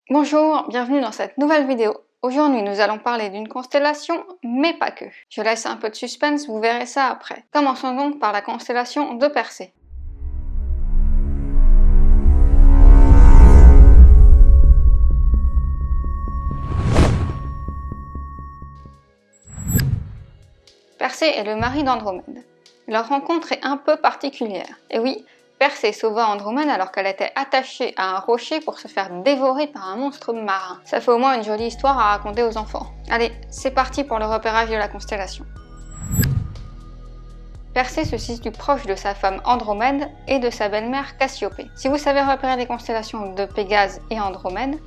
Bonjour, bienvenue dans cette nouvelle vidéo. Aujourd'hui, nous allons parler d'une constellation, mais pas que. Je laisse un peu de suspense, vous verrez ça après. Commençons donc par la constellation de Persée. Persée est le mari d'Andromède. Leur rencontre est un peu particulière. Et oui, Persée sauva Andromède alors qu'elle était attachée à un rocher pour se faire dévorer par un monstre marin. Ça fait au moins une jolie histoire à raconter aux enfants. Allez, c'est parti pour le repérage de la constellation. Persée se situe proche de sa femme Andromède et de sa belle-mère Cassiopée. Si vous savez repérer des constellations de Pégase et Andromède,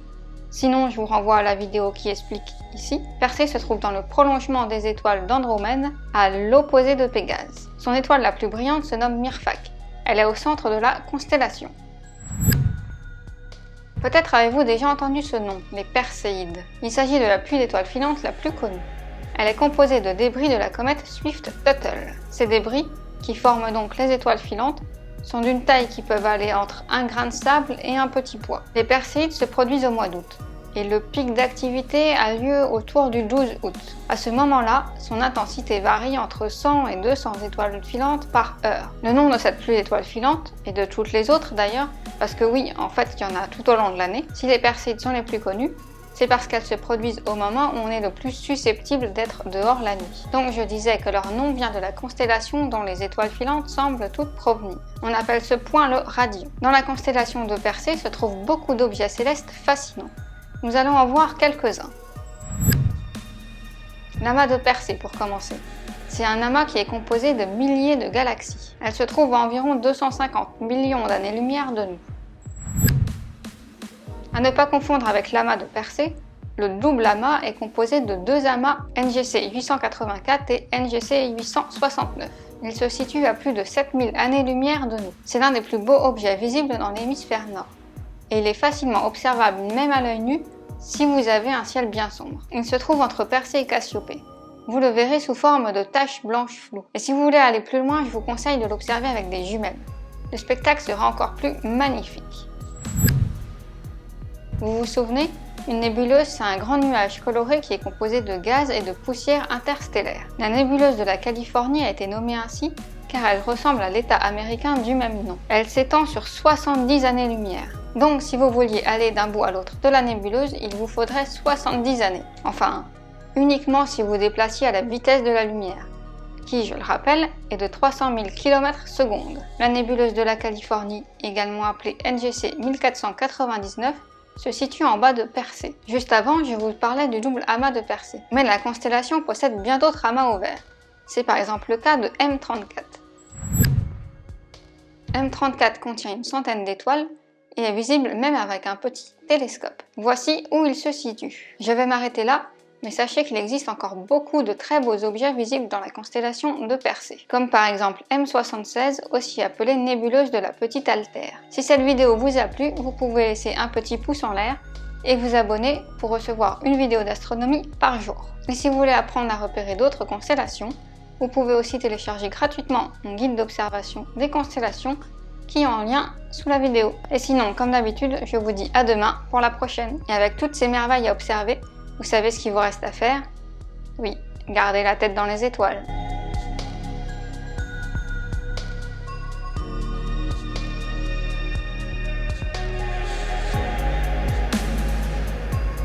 sinon je vous renvoie à la vidéo qui explique ici, Persée se trouve dans le prolongement des étoiles d'Andromède, à l'opposé de Pégase. Son étoile la plus brillante se nomme Myrphak. Elle est au centre de la constellation. Peut-être avez-vous déjà entendu ce nom, les Perséides. Il s'agit de la pluie d'étoiles filantes la plus connue. Elle est composée de débris de la comète Swift-Tuttle. Ces débris, qui forment donc les étoiles filantes, sont d'une taille qui peuvent aller entre un grain de sable et un petit pois. Les Perséides se produisent au mois d'août, et le pic d'activité a lieu autour du 12 août. À ce moment-là, son intensité varie entre 100 et 200 étoiles filantes par heure. Le nom de cette pluie d'étoiles filantes, et de toutes les autres d'ailleurs, parce que oui, en fait, il y en a tout au long de l'année, si les Perséides sont les plus connues, c'est parce qu'elles se produisent au moment où on est le plus susceptible d'être dehors la nuit. Donc je disais que leur nom vient de la constellation dont les étoiles filantes semblent toutes provenir. On appelle ce point le radion. Dans la constellation de Persée se trouvent beaucoup d'objets célestes fascinants. Nous allons en voir quelques-uns. L'amas de Persée pour commencer. C'est un amas qui est composé de milliers de galaxies. Elle se trouve à environ 250 millions d'années-lumière de nous. À ne pas confondre avec l'amas de Persée, le double amas est composé de deux amas NGC 884 et NGC 869. Il se situe à plus de 7000 années-lumière de nous. C'est l'un des plus beaux objets visibles dans l'hémisphère nord. Et il est facilement observable même à l'œil nu si vous avez un ciel bien sombre. Il se trouve entre Persée et Cassiopée. Vous le verrez sous forme de taches blanches floues. Et si vous voulez aller plus loin, je vous conseille de l'observer avec des jumelles. Le spectacle sera encore plus magnifique. Vous vous souvenez? Une nébuleuse, c'est un grand nuage coloré qui est composé de gaz et de poussière interstellaire. La nébuleuse de la Californie a été nommée ainsi car elle ressemble à l'État américain du même nom. Elle s'étend sur 70 années-lumière. Donc si vous vouliez aller d'un bout à l'autre de la nébuleuse, il vous faudrait 70 années. Enfin, uniquement si vous déplaciez à la vitesse de la lumière, qui, je le rappelle, est de 300 000 km/s. La nébuleuse de la Californie, également appelée NGC 1499, se situe en bas de Persée. Juste avant, je vous parlais du double amas de Persée. Mais la constellation possède bien d'autres amas ouverts. C'est par exemple le cas de M34. M34 contient une centaine d'étoiles et est visible même avec un petit télescope. Voici où il se situe. Je vais m'arrêter là, mais sachez qu'il existe encore beaucoup de très beaux objets visibles dans la constellation de Persée, comme par exemple M76, aussi appelée nébuleuse de la Petite Altère. Si cette vidéo vous a plu, vous pouvez laisser un petit pouce en l'air et vous abonner pour recevoir une vidéo d'astronomie par jour. Et si vous voulez apprendre à repérer d'autres constellations, vous pouvez aussi télécharger gratuitement mon guide d'observation des constellations qui est en lien sous la vidéo. Et sinon, comme d'habitude, je vous dis à demain pour la prochaine. Et avec toutes ces merveilles à observer, vous savez ce qu'il vous reste à faire? Oui, gardez la tête dans les étoiles.